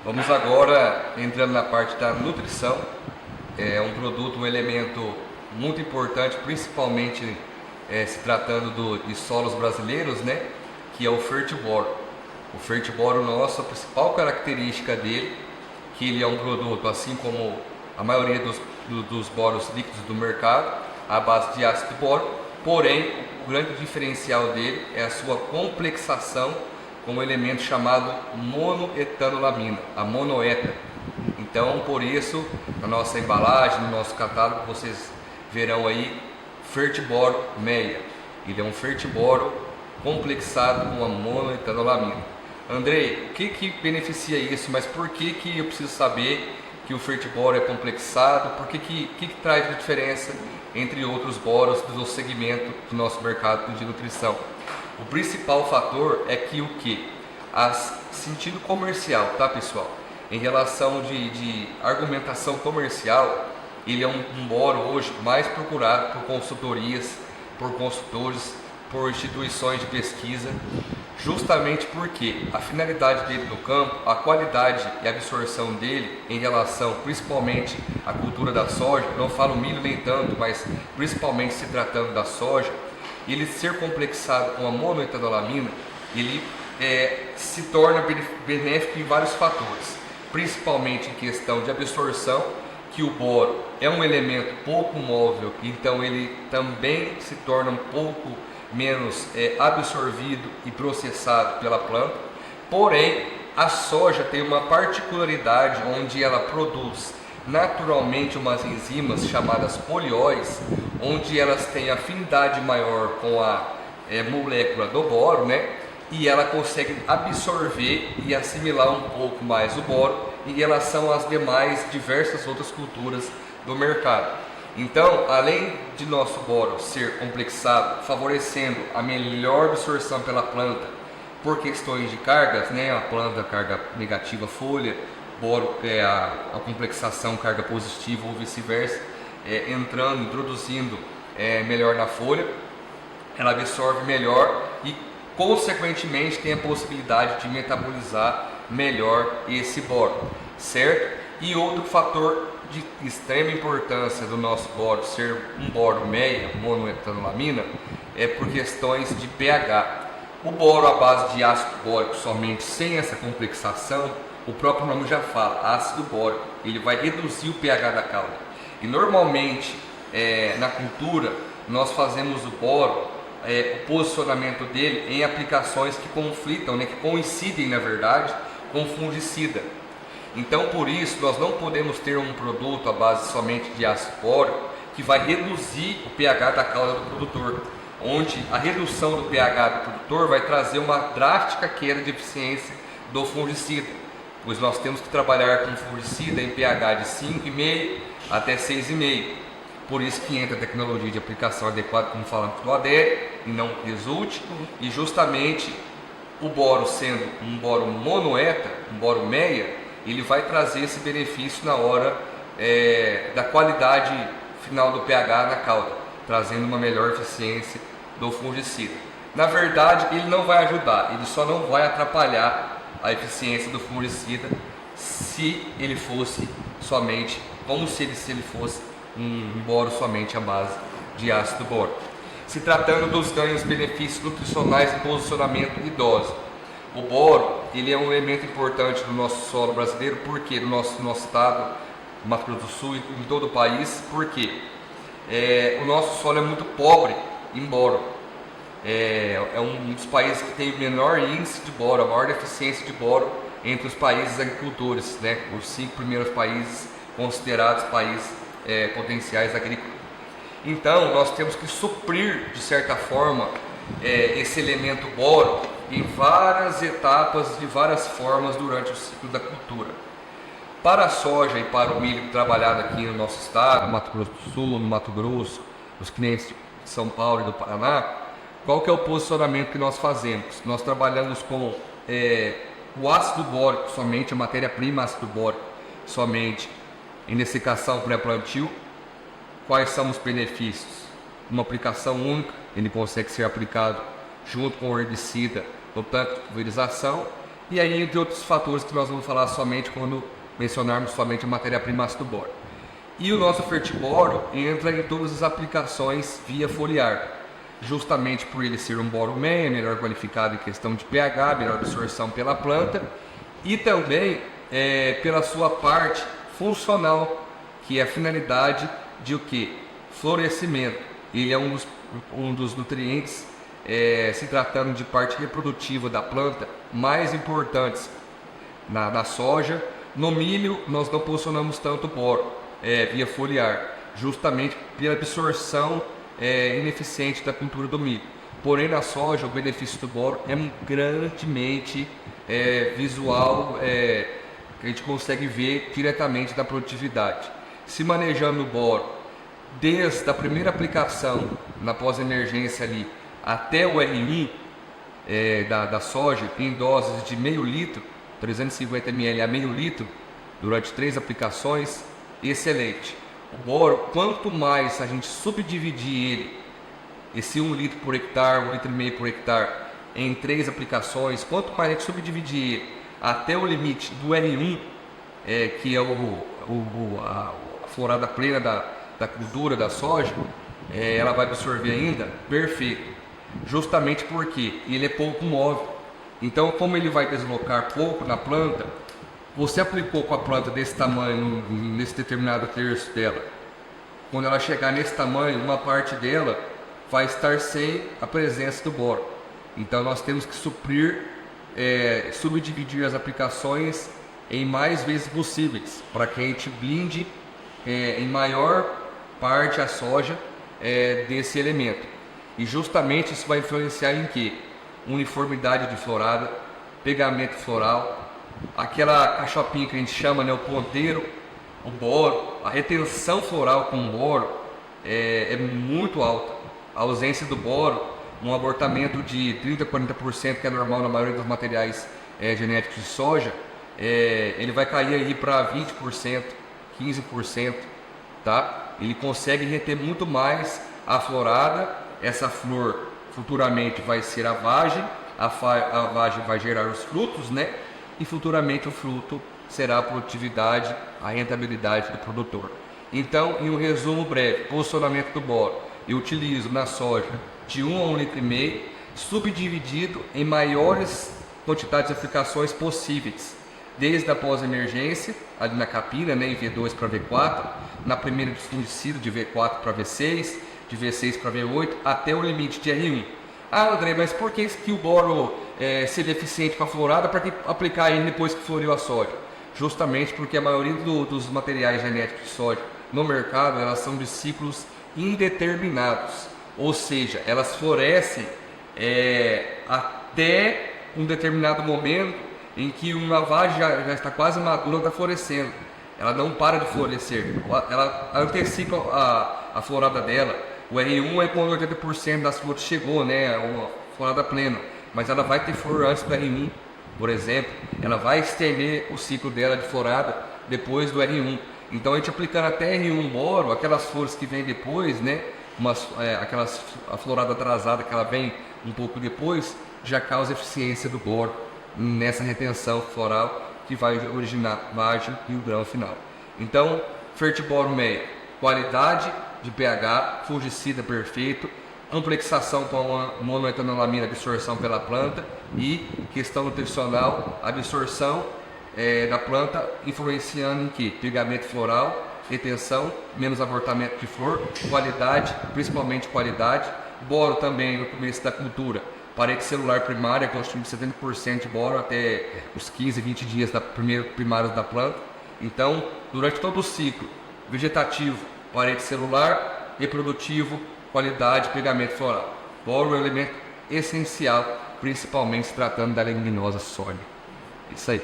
Vamos agora entrando na parte da nutrição. É um produto, um elemento muito importante, principalmente se tratando de solos brasileiros, né? Que é o Fertiboro. O Fertiboro nosso, a principal característica dele, que ele é um produto, assim como a maioria dos boros líquidos do mercado, à base de ácido boro, porém o grande diferencial dele é a sua complexação com um elemento chamado monoetanolamina, a monoeta. Então, por isso, na nossa embalagem, no nosso catálogo, vocês verão aí Fertiboro meia. Ele é um Fertiboro complexado com a monoetanolamina. Andrei, o que beneficia isso? Mas por que eu preciso saber que o Fertiboro é complexado? Por que traz de diferença entre outros boros do segmento do nosso mercado de nutrição? O principal fator é que sentido comercial, tá, pessoal? Em relação de argumentação comercial, ele é um boro hoje mais procurado por consultorias, por consultores, por instituições de pesquisa, justamente porque a finalidade dele no campo, a qualidade e a absorção dele em relação principalmente à cultura da soja, não falo milho nem tanto, mas principalmente se tratando da soja, ele ser complexado com a monoetanolamina, ele se torna benéfico em vários fatores, principalmente em questão de absorção, que o boro é um elemento pouco móvel, então ele também se torna um pouco menos absorvido e processado pela planta. Porém, a soja tem uma particularidade onde ela produz naturalmente umas enzimas chamadas polióis, onde elas têm afinidade maior com a molécula do boro, né? E ela consegue absorver e assimilar um pouco mais o boro em relação às demais diversas outras culturas do mercado. Então, além de nosso boro ser complexado, favorecendo a melhor absorção pela planta por questões de cargas, né? A planta carga negativa folha, boro a complexação carga positiva ou vice-versa, introduzindo melhor na folha, ela absorve melhor e consequentemente tem a possibilidade de metabolizar melhor esse boro, certo? E outro fator de extrema importância do nosso boro ser um boro meia, monoetanolamina, é por questões de pH. O boro à base de ácido bórico somente, sem essa complexação, o próprio nome já fala, ácido bórico, ele vai reduzir o pH da cauda. E normalmente na cultura nós fazemos o boro, o posicionamento dele em aplicações que conflitam, né, que coincidem na verdade com fungicida. Então por isso nós não podemos ter um produto à base somente de ácido bórico que vai reduzir o pH da cauda do produtor, onde a redução do pH do produtor vai trazer uma drástica queda de eficiência do fungicida, pois nós temos que trabalhar com fungicida em pH de 5,5 até 6,5. Por isso que entra a tecnologia de aplicação adequada, como falamos do adere e não resulte, e justamente o boro sendo um boro monoeta, um boro meia, ele vai trazer esse benefício na hora da qualidade final do pH na cauda, trazendo uma melhor eficiência do fungicida. Na verdade, ele não vai ajudar, ele só não vai atrapalhar a eficiência do fungicida se ele fosse somente, como se ele fosse um boro somente à base de ácido bórico. Se tratando dos ganhos benefícios nutricionais em posicionamento e dose, o boro ele é um elemento importante do nosso solo brasileiro, porque no nosso estado, Mato Grosso do Sul e em todo o país, porque o nosso solo é muito pobre em boro. É um dos países que tem o menor índice de boro, a maior deficiência de boro entre os países agricultores, né? Os 5 primeiros países considerados países potenciais agrícolas. Então nós temos que suprir de certa forma esse elemento boro em várias etapas, de várias formas durante o ciclo da cultura. Para a soja e para o milho trabalhado aqui no nosso estado, no Mato Grosso do Sul, no Mato Grosso, nos clientes de São Paulo e do Paraná, qual que é o posicionamento que nós fazemos? Nós trabalhamos com o ácido bórico somente, a matéria-prima ácido bórico somente, em dessecação pré-plantio. Quais são os benefícios? Uma aplicação única, ele consegue ser aplicado junto com o herbicida no tanque de pulverização e aí entre outros fatores que nós vamos falar somente quando mencionarmos somente a matéria-prima ácido bórico. E o nosso fertiboro entra em todas as aplicações via foliar, justamente por ele ser um boro meio, melhor qualificado em questão de pH, melhor absorção pela planta, e também pela sua parte funcional, que é a finalidade de o que? Florescimento. Ele é um dos nutrientes, se tratando de parte reprodutiva da planta, mais importantes na soja. No milho nós não posicionamos tanto boro via foliar, justamente pela absorção ineficiente da cultura do milho. Porém, na soja, o benefício do boro é grandemente visual, que a gente consegue ver diretamente da produtividade. Se manejando o boro desde a primeira aplicação na pós-emergência ali até o R1 da soja em doses de meio litro, 350 ml a meio litro, durante 3 aplicações, excelente. O boro, quanto mais a gente subdividir ele, esse 1 litro por hectare, 1,5 litro por hectare, em 3 aplicações, quanto mais a gente subdividir ele até o limite do N1, que é a florada plena da cultura da soja, ela vai absorver ainda, perfeito. Justamente porque ele é pouco móvel. Então, como ele vai deslocar pouco na planta, você aplicou com a planta desse tamanho, nesse determinado terço dela. Quando ela chegar nesse tamanho, uma parte dela vai estar sem a presença do boro. Então nós temos que subdividir as aplicações em mais vezes possíveis, para que a gente blinde em maior parte a soja desse elemento. E justamente isso vai influenciar em que? Uniformidade de florada, pegamento floral, aquela cachopinha que a gente chama, o ponteiro, o boro, a retenção floral com o boro é muito alta. A ausência do boro, um abortamento de 30% a 40%, que é normal na maioria dos materiais genéticos de soja, ele vai cair aí para 20%, 15%, tá? Ele consegue reter muito mais a florada. Essa flor futuramente vai ser a vagem vai gerar os frutos, né? E futuramente o fruto será a produtividade, a rentabilidade do produtor. Então, em um resumo breve, posicionamento do boro, eu utilizo na soja de 1 a 1,5 litro, subdividido em maiores quantidades de aplicações possíveis, desde a pós-emergência, ali na capina, em V2 para V4, na primeira de fungicida de V4 para V6, de V6 para V8, até o limite de R1. Ah, André, mas por que o boro seria eficiente para a florada, para que aplicar ele depois que floreou a soja? Justamente porque a maioria dos materiais genéticos de soja no mercado, elas são de ciclos indeterminados, ou seja, elas florescem até um determinado momento em que uma vagem já está quase madura, está florescendo. Ela não para de florescer, ela antecipa a florada dela. O R1 é quando 80% das flores chegou, uma florada plena, mas ela vai ter flor antes do R1, por exemplo. Ela vai estender o ciclo dela de florada depois do R1. Então a gente aplicando até R1 boro, aquelas flores que vêm depois, a florada atrasada que ela vem um pouco depois, já causa eficiência do boro nessa retenção floral que vai originar vagem e o grão final. Então, fertiboro meio, qualidade de pH, fungicida perfeito, amplexação com monoetanolamina, absorção pela planta, e questão nutricional, absorção da planta, influenciando em que? Pegamento floral, retenção, menos abortamento de flor, qualidade, principalmente qualidade. Boro também no começo da cultura, parede celular primária, constituindo 70% de boro até os 15, 20 dias da primários da planta. Então, durante todo o ciclo vegetativo, parede celular, reprodutivo, qualidade, pegamento floral. Boro é um elemento essencial, principalmente se tratando da leguminosa soja. Isso aí.